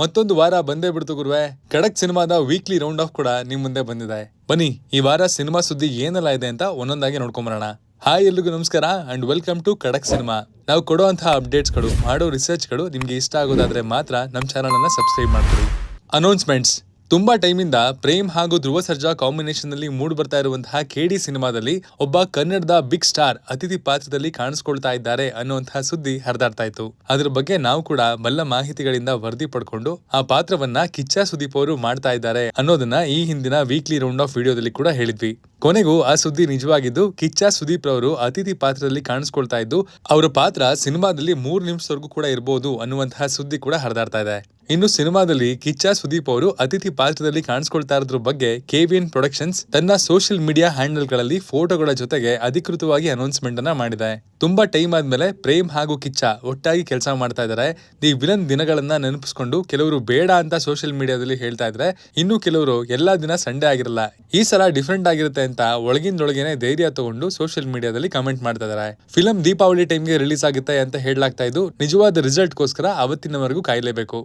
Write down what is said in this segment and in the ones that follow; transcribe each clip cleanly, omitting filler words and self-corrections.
ಮತ್ತೊಂದು ವಾರ ಬಂದೇ ಬಿಡ್ತು ಗುರುವೆ. ಖಡಕ್ ಸಿನಿಮಾದ ವೀಕ್ಲಿ ರೌಂಡ್ ಆಫ್ ಕೂಡ ನಿಮ್ ಮುಂದೆ ಬಂದಿದೆ. ಬನ್ನಿ ಈ ವಾರ ಸಿನಿಮಾ ಸುದ್ದಿ ಏನೆಲ್ಲ ಇದೆ ಅಂತ ಒಂದೊಂದಾಗಿ ನೋಡ್ಕೊಂಬರೋಣ. ಹಾಯ್ ಎಲ್ರಿಗೂ ನಮಸ್ಕಾರ ಅಂಡ್ ವೆಲ್ಕಮ್ ಟು ಖಡಕ್ ಸಿನಿಮಾ. ನಾವು ಕೊಡುವಂತಹ ಅಪ್ಡೇಟ್ಸ್ಗಳು, ಮಾಡೋ ರಿಸರ್ಚ್ಗಳು ನಿಮ್ಗೆ ಇಷ್ಟ ಆಗೋದಾದ್ರೆ ಮಾತ್ರ ನಮ್ಮ ಚಾನಲ್ ಅನ್ನ ಸಬ್ಸ್ಕ್ರೈಬ್ ಮಾಡ್ಕೊಳ್ಳಿ. ಅನೌನ್ಸ್ಮೆಂಟ್ಸ್. ತುಂಬಾ ಟೈಮಿಂದ ಪ್ರೇಮ್ ಹಾಗೂ ಧ್ರುವ ಸರ್ಜಾ ಕಾಂಬಿನೇಷನ್ ನಲ್ಲಿ ಮೂಡ್ ಬರ್ತಾ ಇರುವಂತಹ ಕೆಡಿ ಸಿನಿಮಾದಲ್ಲಿ ಒಬ್ಬ ಕನ್ನಡದ ಬಿಗ್ ಸ್ಟಾರ್ ಅತಿಥಿ ಪಾತ್ರದಲ್ಲಿ ಕಾಣಿಸ್ಕೊಳ್ತಾ ಇದ್ದಾರೆ ಅನ್ನುವಂತಹ ಸುದ್ದಿ ಹರಿದಾಡ್ತಾ ಇತ್ತು. ಅದ್ರ ಬಗ್ಗೆ ನಾವು ಕೂಡ ಬಲ್ಲ ಮಾಹಿತಿಗಳಿಂದ ವರದಿ ಪಡ್ಕೊಂಡು ಆ ಪಾತ್ರವನ್ನ ಕಿಚ್ಚ ಸುದೀಪ್ ಅವರು ಮಾಡ್ತಾ ಇದ್ದಾರೆ ಅನ್ನೋದನ್ನ ಈ ಹಿಂದಿನ ವೀಕ್ಲಿ ರೌಂಡ್ ಆಫ್ ವಿಡಿಯೋದಲ್ಲಿ ಕೂಡ ಹೇಳಿದ್ವಿ. ಕೊನೆಗೂ ಆ ಸುದ್ದಿ ನಿಜವಾಗಿದ್ದು ಕಿಚ್ಚ ಸುದೀಪ್ ರವರು ಅತಿಥಿ ಪಾತ್ರದಲ್ಲಿ ಕಾಣಿಸ್ಕೊಳ್ತಾ ಇದ್ದು ಅವರ ಪಾತ್ರ ಸಿನಿಮಾದಲ್ಲಿ 3 ನಿಮಿಷವರೆಗೂ ಕೂಡ ಇರಬಹುದು ಅನ್ನುವಂತಹ ಸುದ್ದಿ ಕೂಡ ಹರಿದಾಡ್ತಾ ಇದೆ. ಇನ್ನು ಸಿನಿಮಾದಲ್ಲಿ ಕಿಚ್ಚ ಸುದೀಪ್ ಅವರು ಅತಿಥಿ ಪಾತ್ರದಲ್ಲಿ ಕಾಣಿಸ್ಕೊಳ್ತಾ ಇರೋದ್ರ ಬಗ್ಗೆ ಕೆವಿಎನ್ ಪ್ರೊಡಕ್ಷನ್ಸ್ ತನ್ನ ಸೋಷಿಯಲ್ ಮೀಡಿಯಾ ಹ್ಯಾಂಡಲ್ ಗಳಲ್ಲಿ ಫೋಟೋಗಳ ಜೊತೆಗೆ ಅಧಿಕೃತವಾಗಿ ಅನೌನ್ಸ್ಮೆಂಟ್ ಅನ್ನ ಮಾಡಿದೆ. ತುಂಬಾ ಟೈಮ್ ಆದ್ಮೇಲೆ ಪ್ರೇಮ್ ಹಾಗೂ ಕಿಚ್ಚ ಒಟ್ಟಾಗಿ ಕೆಲಸ ಮಾಡ್ತಾ ಇದ್ದಾರೆ. ದಿ ವಿಲನ್ ದಿನಗಳನ್ನ ನೆನಪಿಸ್ಕೊಂಡು ಕೆಲವರು ಬೇಡ ಅಂತ ಸೋಷಿಯಲ್ ಮೀಡಿಯಾದಲ್ಲಿ ಹೇಳ್ತಾ ಇದ್ರೆ, ಇನ್ನು ಕೆಲವರು ಎಲ್ಲಾ ದಿನ ಸಂಡೇ ಆಗಿರಲ್ಲ, ಈ ಸಲ ಡಿಫ್ರೆಂಟ್ ಆಗಿರುತ್ತೆ ಅಂತ ಒಳಗಿಂದೊಳಗೇನೆ ಧೈರ್ಯ ತಗೊಂಡು ಸೋಷಿಯಲ್ ಮೀಡಿಯಾದಲ್ಲಿ ಕಮೆಂಟ್ ಮಾಡ್ತಾ ಇದ್ದಾರೆ. ಫಿಲಂ ದೀಪಾವಳಿ ಟೈಮ್ಗೆ ರಿಲೀಸ್ ಆಗುತ್ತೆ ಅಂತ ಹೇಳಲಾಗ್ತಾ ಇದ್ದು ನಿಜವಾದ ರಿಸಲ್ಟ್ಗೋಸ್ಕರ ಅವತ್ತಿನವರೆಗೂ ಕಾಯಲೇಬೇಕು.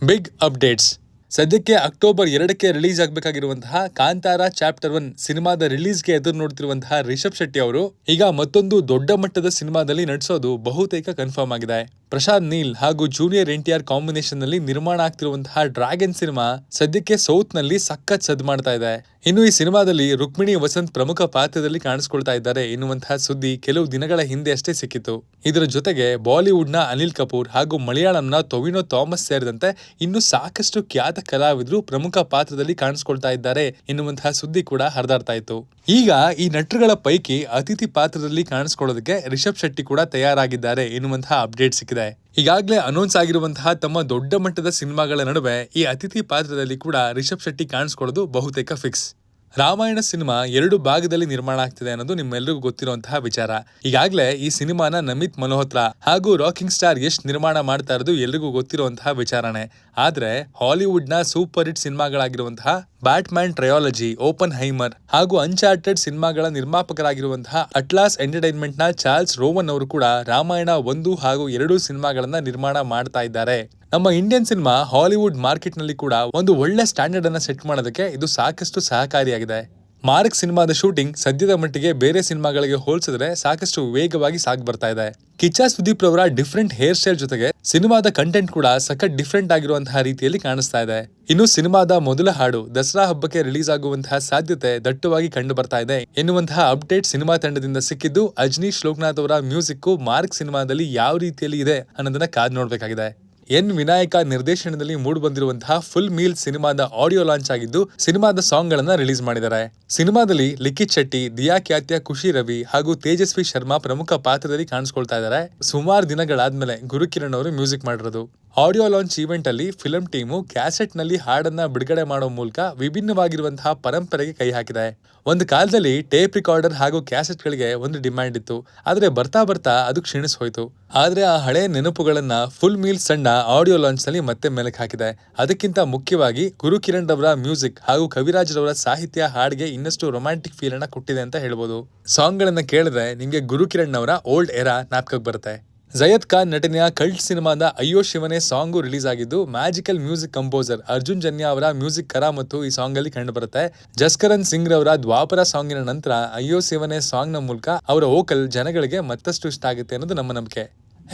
Big updates. ಸದ್ಯಕ್ಕೆ ಅಕ್ಟೋಬರ್ 2ಕ್ಕೆ ರಿಲೀಸ್ ಆಗಬೇಕಾಗಿರುವಂತಹ ಕಾಂತಾರ ಚಾಪ್ಟರ್ 1 ಸಿನಿಮಾದ ರಿಲೀಸ್ಗೆ ಎದುರು ನೋಡ್ತಿರುವಂತಹ ರಿಷಬ್ ಶೆಟ್ಟಿ ಅವರು ಈಗ ಮತ್ತೊಂದು ದೊಡ್ಡ ಮಟ್ಟದ ಸಿನಿಮಾದಲ್ಲಿ ನಟಿಸೋದು ಬಹುತೇಕ ಕನ್ಫರ್ಮ್ ಆಗಿದೆ. ಪ್ರಶಾಂತ್ ನೀಲ್ ಹಾಗೂ ಜೂನಿಯರ್ ಎನ್ಟಿಆರ್ ಕಾಂಬಿನೇಷನ್ ನಲ್ಲಿ ನಿರ್ಮಾಣ ಆಗ್ತಿರುವಂತಹ ಡ್ರ್ಯಾಗನ್ ಸಿನಿಮಾ ಸದ್ಯಕ್ಕೆ ಸೌತ್ ನಲ್ಲಿ ಸಖತ್ ಸದ್ ಮಾಡ್ತಾ ಇದೆ. ಇನ್ನು ಈ ಸಿನಿಮಾದಲ್ಲಿ ರುಕ್ಮಿಣಿ ವಸಂತ್ ಪ್ರಮುಖ ಪಾತ್ರದಲ್ಲಿ ಕಾಣಿಸ್ಕೊಳ್ತಾ ಇದ್ದಾರೆ ಎನ್ನುವಂತಹ ಸುದ್ದಿ ಕೆಲವು ದಿನಗಳ ಹಿಂದೆ ಅಷ್ಟೇ ಸಿಕ್ಕಿತ್ತು. ಇದರ ಜೊತೆಗೆ ಬಾಲಿವುಡ್ ನ ಅನಿಲ್ ಕಪೂರ್ ಹಾಗೂ ಮಲಯಾಳಂನ ಟೊವಿನೋ ಥಾಮಸ್ ಸೇರಿದಂತೆ ಇನ್ನು ಸಾಕಷ್ಟು ಖ್ಯಾತ ಕಲಾವಿದರು ಪ್ರಮುಖ ಪಾತ್ರದಲ್ಲಿ ಕಾಣಿಸ್ಕೊಳ್ತಾ ಇದ್ದಾರೆ ಎನ್ನುವಂತಹ ಸುದ್ದಿ ಕೂಡ ಹರಿದಾಡ್ತಾ ಇತ್ತು. ಈಗ ಈ ನಟರುಗಳ ಪೈಕಿ ಅತಿಥಿ ಪಾತ್ರದಲ್ಲಿ ಕಾಣಿಸ್ಕೊಳ್ಳೋದಕ್ಕೆ ರಿಷಬ್ ಶೆಟ್ಟಿ ಕೂಡ ತಯಾರಾಗಿದ್ದಾರೆ ಎನ್ನುವಂತಹ ಅಪ್ಡೇಟ್ ಸಿಕ್ಕಿದೆ. ಈಗಾಗಲೇ ಅನೌನ್ಸ್ ಆಗಿರುವಂತಹ ತಮ್ಮ ದೊಡ್ಡ ಮಟ್ಟದ ಸಿನಿಮಾಗಳ ನಡುವೆ ಈ ಅತಿಥಿ ಪಾತ್ರದಲ್ಲಿ ಕೂಡ ರಿಷಬ್ ಶೆಟ್ಟಿ ಕಾಣಿಸ್ಕೊಳ್ಳೋದು ಬಹುತೇಕ ಫಿಕ್ಸ್. ರಾಮಾಯಣ ಸಿನಿಮಾ 2 ಭಾಗದಲ್ಲಿ ನಿರ್ಮಾಣ ಆಗ್ತಿದೆ ಅನ್ನೋದು ನಿಮ್ಮೆಲ್ಲರಿಗೂ ಗೊತ್ತಿರುವಂತಹ ವಿಚಾರ. ಈಗಾಗಲೇ ಈ ಸಿನಿಮಾನ ನಮಿತ್ ಮಲ್ಹೋತ್ರಾ ಹಾಗೂ ರಾಕಿಂಗ್ ಸ್ಟಾರ್ ಯಶ್ ನಿರ್ಮಾಣ ಮಾಡ್ತಾ ಇರೋದು ಎಲ್ರಿಗೂ ಗೊತ್ತಿರುವಂತಹ ವಿಚಾರನೆ. ಆದ್ರೆ ಹಾಲಿವುಡ್ ನ super hit ಸಿನಿಮಾಗಳಾಗಿರುವಂತಹ Batman trilogy, open ಹೈಮರ್ ಹಾಗೂ ಅನ್ಚಾರ್ಟೆಡ್ ಸಿನಿಮಾಗಳ ನಿರ್ಮಾಪಕರಾಗಿರುವಂತಹ ಅಟ್ಲಾಸ್ ಎಂಟರ್ಟೈನ್ಮೆಂಟ್ ನ ಚಾರ್ಲ್ಸ್ ರೋವನ್ ಅವರು ಕೂಡ ರಾಮಾಯಣ 1 ಹಾಗೂ 2 ಸಿನಿಮಾಗಳನ್ನ ನಿರ್ಮಾಣ ಮಾಡ್ತಾ ಇದ್ದಾರೆ. ನಮ್ಮ ಇಂಡಿಯನ್ ಸಿನಿಮಾ ಹಾಲಿವುಡ್ ಮಾರ್ಕೆಟ್ ನಲ್ಲಿ ಕೂಡ ಒಂದು ಒಳ್ಳೆ ಸ್ಟ್ಯಾಂಡರ್ಡ್ ಅನ್ನ ಸೆಟ್ ಮಾಡೋದಕ್ಕೆ ಇದು ಸಾಕಷ್ಟು ಸಹಕಾರಿಯಾಗಿದೆ. ಮಾರ್ಕ್ ಸಿನಿಮಾದ ಶೂಟಿಂಗ್ ಸದ್ಯದ ಮಟ್ಟಿಗೆ ಬೇರೆ ಸಿನಿಮಾಗಳಿಗೆ ಹೋಲಿಸಿದ್ರೆ ಸಾಕಷ್ಟು ವೇಗವಾಗಿ ಸಾಗಿ ಬರ್ತಾ ಇದೆ. ಕಿಚ್ಚ ಸುದೀಪ್ ರವರ ಡಿಫ್ರೆಂಟ್ ಹೇರ್ ಸ್ಟೈಲ್ ಜೊತೆಗೆ ಸಿನಿಮಾದ ಕಂಟೆಂಟ್ ಕೂಡ ಸಖತ್ ಡಿಫ್ರೆಂಟ್ ಆಗಿರುವಂತಹ ರೀತಿಯಲ್ಲಿ ಕಾಣಿಸ್ತಾ ಇದೆ. ಇನ್ನು ಸಿನಿಮಾದ ಮೊದಲ ಹಾಡು ದಸರಾ ಹಬ್ಬಕ್ಕೆ ರಿಲೀಸ್ ಆಗುವಂತಹ ಸಾಧ್ಯತೆ ದಟ್ಟವಾಗಿ ಕಂಡು ಬರ್ತಾ ಇದೆ ಎನ್ನುವಂತಹ ಅಪ್ಡೇಟ್ ಸಿನಿಮಾ ತಂಡದಿಂದ ಸಿಕ್ಕಿದ್ದು ಅಜ್ನೀಶ್ ಲೋಕನಾಥ್ ಅವರ ಮ್ಯೂಸಿಕ್ ಮಾರ್ಕ್ ಸಿನಿಮಾದಲ್ಲಿ ಯಾವ ರೀತಿಯಲ್ಲಿ ಇದೆ ಅನ್ನೋದನ್ನ ಕಾದ್ ನೋಡ್ಬೇಕಾಗಿದೆ. ಎನ್ ವಿನಾಯಕ ನಿರ್ದೇಶನದಲ್ಲಿ ಮೂಡ್ ಬಂದಿರುವಂತಹ ಫುಲ್ ಮೀಲ್ ಸಿನಿಮಾದ ಆಡಿಯೋ ಲಾಂಚ್ ಆಗಿದ್ದು ಸಿನಿಮಾದ ಸಾಂಗ್ ಗಳನ್ನ ರಿಲೀಸ್ ಮಾಡಿದ್ದಾರೆ. ಸಿನಿಮಾದಲ್ಲಿ ಲಿಖಿತ್ ಶೆಟ್ಟಿ, ದಿಯಾ ಖ್ಯಾತ್ಯ, ಖುಷಿ ರವಿ ಹಾಗೂ ತೇಜಸ್ವಿ ಶರ್ಮಾ ಪ್ರಮುಖ ಪಾತ್ರದಲ್ಲಿ ಕಾಣಿಸ್ಕೊಳ್ತಾ ಇದ್ದಾರೆ. ಸುಮಾರು ದಿನಗಳಾದ್ಮೇಲೆ ಗುರುಕಿರಣ್ ಅವರು ಮ್ಯೂಸಿಕ್ ಮಾಡಿರೋದು. ಆಡಿಯೋ ಲಾಂಚ್ ಈವೆಂಟ್ ಅಲ್ಲಿ ಫಿಲಂ ಟೀಮು ಕ್ಯಾಸೆಟ್ ನಲ್ಲಿ ಹಾಡನ್ನ ಬಿಡುಗಡೆ ಮಾಡೋ ಮೂಲಕ ವಿಭಿನ್ನವಾಗಿರುವಂತಹ ಪರಂಪರೆಗೆ ಕೈ ಹಾಕಿದೆ. ಒಂದು ಕಾಲದಲ್ಲಿ ಟೇಪ್ ರಿಕಾರ್ಡರ್ ಹಾಗೂ ಕ್ಯಾಸೆಟ್ ಗಳಿಗೆ ಒಂದು ಡಿಮ್ಯಾಂಡ್ ಇತ್ತು, ಆದ್ರೆ ಬರ್ತಾ ಬರ್ತಾ ಅದು ಕ್ಷೀಣಿಸ್ ಹೋಯ್ತು. ಆದ್ರೆ ಆ ಹಳೆ ನೆನಪುಗಳನ್ನ ಫುಲ್ ಮೀಲ್ ಸಣ್ಣ ಆಡಿಯೋ ಲಾಂಚ್ ನಲ್ಲಿ ಮತ್ತೆ ಮೆಲುಕು ಹಾಕಿದೆ. ಅದಕ್ಕಿಂತ ಮುಖ್ಯವಾಗಿ ಗುರುಕಿರಣ್ ರವರ ಮ್ಯೂಸಿಕ್ ಹಾಗೂ ಕವಿರಾಜ್ ರವರ ಸಾಹಿತ್ಯ ಹಾಡಿಗೆ ಇನ್ನಷ್ಟು ರೊಮ್ಯಾಂಟಿಕ್ ಫೀಲ್ ಅನ್ನ ಕೊಟ್ಟಿದೆ ಅಂತ ಹೇಳ್ಬೋದು. ಸಾಂಗ್ ಗಳನ್ನ ಕೇಳಿದ್ರೆ ನಿಮ್ಗೆ ಗುರುಕಿರಣ್ ಅವರ ಓಲ್ಡ್ ಎರಾ ಜ್ಞಾಪಕಕ್ಕೆ ಬರುತ್ತೆ. ಜಯದ್ ಖಾನ್ ನಟನೆಯ ಕಲ್ಟ್ ಸಿನಿಮಾದ ಅಯ್ಯೋ ಶಿವನೇ ಸಾಂಗು ರಿಲೀಸ್ ಆಗಿದ್ದು magical music composer Arjun Janya ಅವರ ಮ್ಯೂಸಿಕ್ ಕರಾಮತ್ತು ಈ ಸಾಂಗ್ ಅಲ್ಲಿ ಕಂಡು ಬರುತ್ತೆ. ಜಸ್ಕರನ್ ಸಿಂಗ್ ರವರ ದ್ವಾಪರ ಸಾಂಗಿನ ನಂತರ ಅಯ್ಯೋ ಶಿವನೇ ಸಾಂಗ್ ನ ಮೂಲಕ ಅವರ ವೋಕಲ್ ಜನಗಳಿಗೆ ಮತ್ತಷ್ಟು ಇಷ್ಟ ಆಗುತ್ತೆ ಅನ್ನೋದು ನಮ್ಮ ನಂಬಿಕೆ.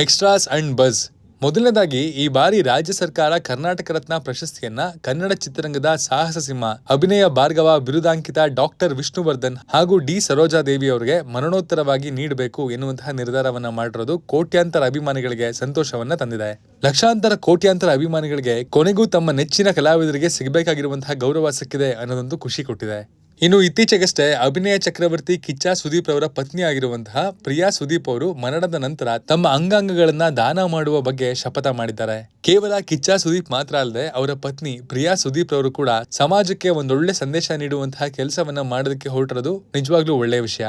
Extras and buzz. ಮೊದಲನೇದಾಗಿ ಈ ಬಾರಿ ರಾಜ್ಯ ಸರ್ಕಾರ ಕರ್ನಾಟಕ ರತ್ನ ಪ್ರಶಸ್ತಿಯನ್ನ ಕನ್ನಡ ಚಿತ್ರರಂಗದ ಸಾಹಸ ಸಿಂಹ, ಅಭಿನಯ ಭಾರ್ಗವ ಬಿರುದಾಂಕಿತ ಡಾಕ್ಟರ್ ವಿಷ್ಣುವರ್ಧನ್ ಹಾಗೂ ಡಿ ಸರೋಜಾದೇವಿ ಅವರಿಗೆ ಮರಣೋತ್ತರವಾಗಿ ನೀಡಬೇಕು ಎನ್ನುವಂತಹ ನಿರ್ಧಾರವನ್ನ ಮಾಡಿರೋದು ಕೋಟ್ಯಾಂತರ ಅಭಿಮಾನಿಗಳಿಗೆ ಸಂತೋಷವನ್ನ ತಂದಿದೆ. ಲಕ್ಷಾಂತರ ಕೋಟ್ಯಾಂತರ ಅಭಿಮಾನಿಗಳಿಗೆ ಕೊನೆಗೂ ತಮ್ಮ ನೆಚ್ಚಿನ ಕಲಾವಿದರಿಗೆ ಸಿಗಬೇಕಾಗಿರುವಂತಹ ಗೌರವ ಸಿಕ್ಕಿದೆ ಅನ್ನೋದೊಂದು ಖುಷಿ ಕೊಟ್ಟಿದೆ. ಇನ್ನು ಇತ್ತೀಚೆಗಷ್ಟೇ ಅಭಿನಯ ಚಕ್ರವರ್ತಿ ಕಿಚ್ಚ ಸುದೀಪ್ ಅವರ ಪತ್ನಿ ಆಗಿರುವಂತಹ ಪ್ರಿಯಾ ಸುದೀಪ್ ಅವರು ಮರಣದ ನಂತರ ತಮ್ಮ ಅಂಗಾಂಗಗಳನ್ನ ದಾನ ಮಾಡುವ ಬಗ್ಗೆ ಶಪಥ ಮಾಡಿದ್ದಾರೆ. ಕೇವಲ ಕಿಚ್ಚ ಸುದೀಪ್ ಮಾತ್ರ ಅಲ್ಲದೆ ಅವರ ಪತ್ನಿ ಪ್ರಿಯಾ ಸುದೀಪ್ ಅವರು ಕೂಡ ಸಮಾಜಕ್ಕೆ ಒಂದೊಳ್ಳೆ ಸಂದೇಶ ನೀಡುವಂತಹ ಕೆಲಸವನ್ನ ಮಾಡೋದಕ್ಕೆ ಹೊರಟಿರೋದು ನಿಜವಾಗ್ಲೂ ಒಳ್ಳೆಯ ವಿಷಯ.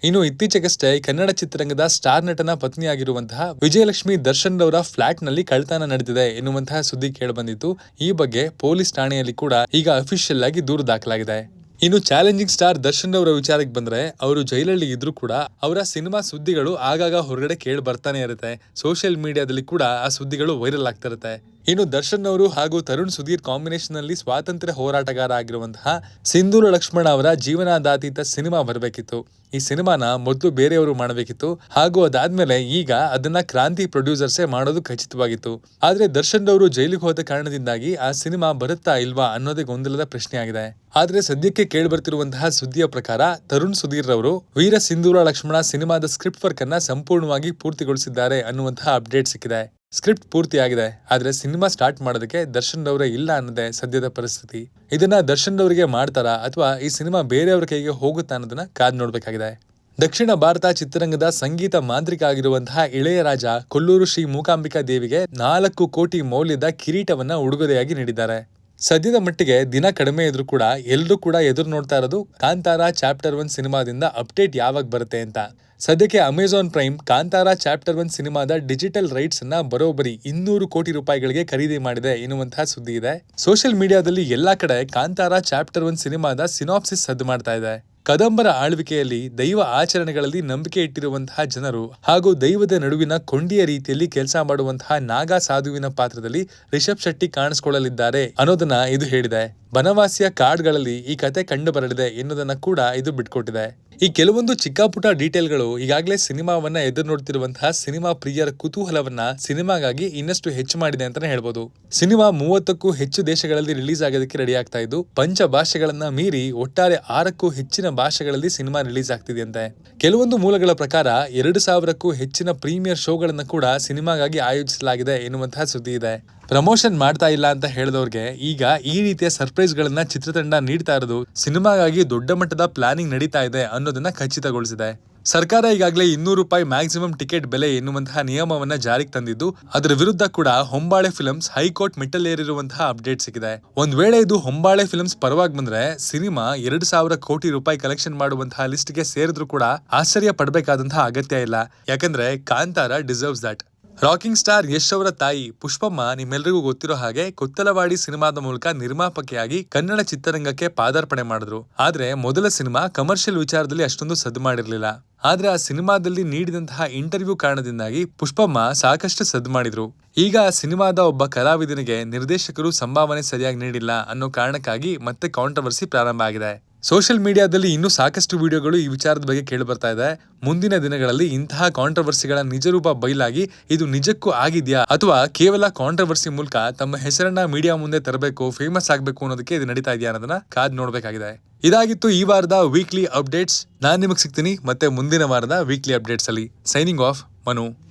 ಇನ್ನು ಇತ್ತೀಚೆಗಷ್ಟೇ ಕನ್ನಡ ಚಿತ್ರರಂಗದ ಸ್ಟಾರ್ ನಟನ ಪತ್ನಿಯಾಗಿರುವಂತಹ ವಿಜಯಲಕ್ಷ್ಮಿ ದರ್ಶನ್ ರವರ ಫ್ಲಾಟ್ ನಲ್ಲಿ ಕಳ್ಳತನ ನಡೆದಿದೆ ಎನ್ನುವಂತಹ ಸುದ್ದಿ ಕೇಳಿಬಂದಿತ್ತು. ಈ ಬಗ್ಗೆ ಪೊಲೀಸ್ ಠಾಣೆಯಲ್ಲಿ ಕೂಡ ಈಗ ಅಫಿಷಿಯಲ್ ಆಗಿ ದೂರು ದಾಖಲಾಗಿದೆ. ಇನ್ನು ಚಾಲೆಂಜಿಂಗ್ ಸ್ಟಾರ್ ದರ್ಶನ್ ಅವರ ವಿಚಾರಕ್ಕೆ ಬಂದ್ರೆ ಅವರು ಜೈಲಲ್ಲಿ ಇದ್ರೂ ಕೂಡ ಅವರ ಸಿನಿಮಾ ಸುದ್ದಿಗಳು ಆಗಾಗ ಹೊರಗಡೆ ಕೇಳಿ ಬರ್ತಾನೆ ಇರುತ್ತೆ. ಸೋಷಿಯಲ್ ಮೀಡಿಯಾದಲ್ಲಿ ಕೂಡ ಆ ಸುದ್ದಿಗಳು ವೈರಲ್ ಆಗ್ತಾ ಇರುತ್ತೆ. ಇನ್ನು ದರ್ಶನ್ ಅವರು ಹಾಗೂ ತರುಣ್ ಸುಧೀರ್ ಕಾಂಬಿನೇಷನ್ ನಲ್ಲಿ ಸ್ವಾತಂತ್ರ್ಯ ಹೋರಾಟಗಾರ ಆಗಿರುವಂತಹ ಸಿಂಧೂರ ಲಕ್ಷ್ಮಣ ಅವರ ಜೀವನಾಧಾರಿತ ಸಿನಿಮಾ ಬರಬೇಕಿತ್ತು. ಈ ಸಿನಿಮಾನ ಮೊದಲು ಬೇರೆಯವರು ಮಾಡಬೇಕಿತ್ತು ಹಾಗೂ ಅದಾದ್ಮೇಲೆ ಈಗ ಅದನ್ನ ಕ್ರಾಂತಿ ಪ್ರೊಡ್ಯೂಸರ್ಸೇ ಮಾಡೋದು ಖಚಿತವಾಗಿತ್ತು. ಆದ್ರೆ ದರ್ಶನ್ ಅವರು ಜೈಲಿಗೆ ಹೋದ ಕಾರಣದಿಂದಾಗಿ ಆ ಸಿನಿಮಾ ಬರುತ್ತಾ ಇಲ್ವಾ ಅನ್ನೋದೇ ಗೊಂದಲದ ಪ್ರಶ್ನೆ ಆಗಿದೆ. ಆದ್ರೆ ಸದ್ಯಕ್ಕೆ ಕೇಳಿಬರ್ತಿರುವಂತಹ ಸುದ್ದಿಯ ಪ್ರಕಾರ ತರುಣ್ ಸುಧೀರ್ ರವರು ವೀರ ಸಿಂಧೂರ ಲಕ್ಷ್ಮಣ ಸಿನಿಮಾದ ಸ್ಕ್ರಿಪ್ಟ್ ವರ್ಕ್ ಅನ್ನ ಸಂಪೂರ್ಣವಾಗಿ ಪೂರ್ತಿಗೊಳಿಸಿದ್ದಾರೆ ಅನ್ನುವಂತಹ ಅಪ್ಡೇಟ್ ಸಿಕ್ಕಿದೆ. ಸ್ಕ್ರಿಪ್ಟ್ ಪೂರ್ತಿಯಾಗಿದೆ, ಆದ್ರೆ ಸಿನಿಮಾ ಸ್ಟಾರ್ಟ್ ಮಾಡೋದಕ್ಕೆ ದರ್ಶನ್ ಅವರೇ ಇಲ್ಲ ಅನ್ನೋದೇ ಸದ್ಯದ ಪರಿಸ್ಥಿತಿ. ಇದನ್ನ ದರ್ಶನ್ ಅವರಿಗೆ ಮಾಡ್ತಾರಾ ಅಥವಾ ಈ ಸಿನಿಮಾ ಬೇರೆಯವ್ರ ಕೈಗೆ ಹೋಗುತ್ತಾ ಅನ್ನೋದನ್ನ ಕಾದ್ ನೋಡ್ಬೇಕಾಗಿದೆ. ದಕ್ಷಿಣ ಭಾರತ ಚಿತ್ರರಂಗದ ಸಂಗೀತ ಮಾಂತ್ರಿಕ ಆಗಿರುವಂತಹ ಇಳೆಯರಾಜ ಕೊಲ್ಲೂರು ಶ್ರೀ ಮೂಕಾಂಬಿಕಾ ದೇವಿಗೆ 4 ಕೋಟಿ ಮೌಲ್ಯದ ಕಿರೀಟವನ್ನ ಉಡುಗೊರೆಯಾಗಿ ನೀಡಿದ್ದಾರೆ. ಸದ್ಯದ ಮಟ್ಟಿಗೆ ದಿನ ಕಡಿಮೆ ಇದ್ರೂ ಕೂಡ ಎಲ್ಲರೂ ಕೂಡ ಎದುರು ನೋಡ್ತಾ ಇರೋದು ಕಾಂತಾರ ಚಾಪ್ಟರ್ 1 ಸಿನಿಮಾದಿಂದ ಅಪ್ಡೇಟ್ ಯಾವಾಗ ಬರುತ್ತೆ ಅಂತ. ಸದ್ಯಕ್ಕೆ ಅಮೆಜಾನ್ ಪ್ರೈಮ್ ಕಾಂತಾರ ಚಾಪ್ಟರ್ 1 ಸಿನಿಮಾದ ಡಿಜಿಟಲ್ ರೈಟ್ಸ್ ಅನ್ನ ಬರೋಬ್ಬರಿ 200 ಕೋಟಿ ರೂಪಾಯಿಗಳಿಗೆ ಖರೀದಿ ಮಾಡಿದೆ ಎನ್ನುವಂತಹ ಸುದ್ದಿ ಇದೆ. ಸೋಷಿಯಲ್ ಮೀಡಿಯಾದಲ್ಲಿ ಎಲ್ಲಾ ಕಡೆ ಕಾಂತಾರ ಚಾಪ್ಟರ್ 1 ಸಿನಿಮಾದ ಸಿನಾಪ್ಸಿಸ್ ಸದ್ದು ಮಾಡ್ತಾ ಇದೆ. ಕದಂಬರ ಆಳ್ವಿಕೆಯಲ್ಲಿ ದೈವ ಆಚರಣೆಗಳಲ್ಲಿ ನಂಬಿಕೆ ಇಟ್ಟಿರುವಂತಹ ಜನರು ಹಾಗೂ ದೈವದ ನಡುವಿನ ಕೊಂಡಿಯ ರೀತಿಯಲ್ಲಿ ಕೆಲಸ ಮಾಡುವಂತಹ ನಾಗಾ ಸಾಧುವಿನ ಪಾತ್ರದಲ್ಲಿ ರಿಷಬ್ ಶೆಟ್ಟಿ ಕಾಣಿಸಿಕೊಳ್ಳಲಿದ್ದಾರೆ ಅನ್ನೋದನ್ನ ಇದು ಹೇಳಿದೆ. ಬನವಾಸಿಯ ಕಾರ್ಡ್ಗಳಲ್ಲಿ ಈ ಕತೆ ಕಂಡು ಬರಲಿದೆ ಎನ್ನುವುದನ್ನ ಕೂಡ ಇದು ಬಿಟ್ಕೊಟ್ಟಿದೆ. ಈ ಕೆಲವೊಂದು ಚಿಕ್ಕ ಪುಟ್ಟ ಡೀಟೇಲ್ಗಳು ಈಗಾಗಲೇ ಸಿನಿಮಾವನ್ನ ಎದುರು ನೋಡ್ತಿರುವಂತಹ ಸಿನಿಮಾ ಪ್ರಿಯರ ಕುತೂಹಲವನ್ನ ಸಿನಿಮಾಗಾಗಿ ಇನ್ನಷ್ಟು ಹೆಚ್ಚು ಮಾಡಿದೆ ಅಂತಾನೆ ಹೇಳ್ಬೋದು. ಸಿನಿಮಾ 30ಕ್ಕೂ ಹೆಚ್ಚು ದೇಶಗಳಲ್ಲಿ ರಿಲೀಸ್ ಆಗೋದಕ್ಕೆ ರೆಡಿ ಆಗ್ತಾ ಇದ್ದು, ಪಂಚ ಭಾಷೆಗಳನ್ನ ಮೀರಿ ಒಟ್ಟಾರೆ 6ಕ್ಕೂ ಹೆಚ್ಚಿನ ಭಾಷೆಗಳಲ್ಲಿ ಸಿನಿಮಾ ರಿಲೀಸ್ ಆಗ್ತಿದೆಯಂತೆ. ಕೆಲವೊಂದು ಮೂಲಗಳ ಪ್ರಕಾರ 2000ಕ್ಕೂ ಹೆಚ್ಚಿನ ಪ್ರೀಮಿಯರ್ ಶೋಗಳನ್ನ ಕೂಡ ಸಿನಿಮಾಗಾಗಿ ಆಯೋಜಿಸಲಾಗಿದೆ ಎನ್ನುವಂತಹ ಸುದ್ದಿ ಇದೆ. ಪ್ರಮೋಷನ್ ಮಾಡ್ತಾ ಇಲ್ಲ ಅಂತ ಹೇಳಿದವ್ರಿಗೆ ಈಗ ಈ ರೀತಿಯ ಸರ್ಪ್ರೈಸ್ ಗಳನ್ನ ಚಿತ್ರತಂಡ ನೀಡ್ತಾ ಇರೋದು ಸಿನಿಮಾಗಾಗಿ ದೊಡ್ಡ ಮಟ್ಟದ ಪ್ಲಾನಿಂಗ್ ನಡೀತಾ ಇದೆ ಅನ್ನೋದನ್ನ ಖಚಿತಗೊಳಿಸಿದೆ. ಸರ್ಕಾರ ಈಗಾಗಲೇ 200 ರೂಪಾಯಿ ಮ್ಯಾಕ್ಸಿಮಮ್ ಟಿಕೆಟ್ ಬೆಲೆ ಎನ್ನುವಂತಹ ನಿಯಮವನ್ನ ಜಾರಿಗೆ ತಂದಿದ್ದು, ಅದರ ವಿರುದ್ಧ ಕೂಡ ಹೊಂಬಾಳೆ ಫಿಲ್ಮ್ಸ್ ಹೈಕೋರ್ಟ್ ಮೆಟ್ಟಲೇರಿರುವಂತಹ ಅಪ್ಡೇಟ್ ಸಿಕ್ಕಿದೆ. ಒಂದ್ ವೇಳೆ ಇದು ಹೊಂಬಾಳೆ ಫಿಲ್ಮ್ಸ್ ಪರವಾಗಿ ಬಂದ್ರೆ ಸಿನಿಮಾ 2000 ಕೋಟಿ ರೂಪಾಯಿ ಕಲೆಕ್ಷನ್ ಮಾಡುವಂತಹ ಲಿಸ್ಟ್ಗೆ ಸೇರಿದ್ರು ಕೂಡ ಆಶ್ಚರ್ಯ ಪಡಬೇಕಾದಂತಹ ಅಗತ್ಯ ಇಲ್ಲ. ಯಾಕಂದ್ರೆ Kantara deserves that. Rocking star Yash ಅವರ ತಾಯಿ ಪುಷ್ಪಮ್ಮ ನಿಮ್ಮೆಲ್ಲರಿಗೂ ಗೊತ್ತಿರೋ ಹಾಗೆ ಕೊತ್ತಲವಾಡಿ ಸಿನಿಮಾದ ಮೂಲಕ ನಿರ್ಮಾಪಕಿಯಾಗಿ ಕನ್ನಡ ಚಿತ್ರರಂಗಕ್ಕೆ ಪಾದಾರ್ಪಣೆ ಮಾಡಿದ್ರು. ಆದ್ರೆ ಮೊದಲ ಸಿನಿಮಾ ಕಮರ್ಷಿಯಲ್ ವಿಚಾರದಲ್ಲಿ ಅಷ್ಟೊಂದು ಸದ್ದು ಮಾಡಿರ್ಲಿಲ್ಲ. ಆದ್ರೆ ಆ ಸಿನಿಮಾದಲ್ಲಿ ನೀಡಿದಂತಹ ಇಂಟರ್ವ್ಯೂ ಕಾರಣದಿಂದಾಗಿ ಪುಷ್ಪಮ್ಮ ಸಾಕಷ್ಟು ಸದ್ದು ಮಾಡಿದ್ರು. ಈಗ ಆ ಸಿನಿಮಾದ ಒಬ್ಬ ಕಲಾವಿದನಿಗೆ ನಿರ್ದೇಶಕರು ಸಂಭಾವನೆ ಸರಿಯಾಗಿ ನೀಡಿಲ್ಲ ಅನ್ನೋ ಕಾರಣಕ್ಕಾಗಿ ಮತ್ತೆ ಕಾಂಟ್ರವರ್ಸಿ ಪ್ರಾರಂಭ ಆಗಿದೆ. ಸೋಷಿಯಲ್ ಮೀಡಿಯಾದಲ್ಲಿ ಇನ್ನೂ ಸಾಕಷ್ಟು ವಿಡಿಯೋಗಳು ಈ ವಿಚಾರದ ಬಗ್ಗೆ ಕೇಳಿ ಬರ್ತಾ ಇದೆ. ಮುಂದಿನ ದಿನಗಳಲ್ಲಿ ಇಂತಹ ಕಾಂಟ್ರವರ್ಸಿಗಳ ನಿಜರೂಪ ಬಯಲಾಗಿ ಇದು ನಿಜಕ್ಕೂ ಆಗಿದ್ಯಾ ಅಥವಾ ಕೇವಲ ಕಾಂಟ್ರವರ್ಸಿ ಮೂಲಕ ತಮ್ಮ ಹೆಸರನ್ನ ಮೀಡಿಯಾ ಮುಂದೆ ತರಬೇಕು, ಫೇಮಸ್ ಆಗಬೇಕು ಅನ್ನೋದಕ್ಕೆ ಇದು ನಡೀತಾ ಇದೆಯಾ ಅನ್ನೋದನ್ನ ಕಾದ್ ನೋಡ್ಬೇಕಾಗಿದೆ. ಇದಾಗಿತ್ತು ಈ ವಾರದ ವೀಕ್ಲಿ ಅಪ್ಡೇಟ್ಸ್. ನಾನ್ ನಿಮಗೆ ಸಿಗ್ತೀನಿ ಮತ್ತೆ ಮುಂದಿನ ವಾರದ ವೀಕ್ಲಿ ಅಪ್ಡೇಟ್ಸ್ ಅಲ್ಲಿ. Signing off, Manu.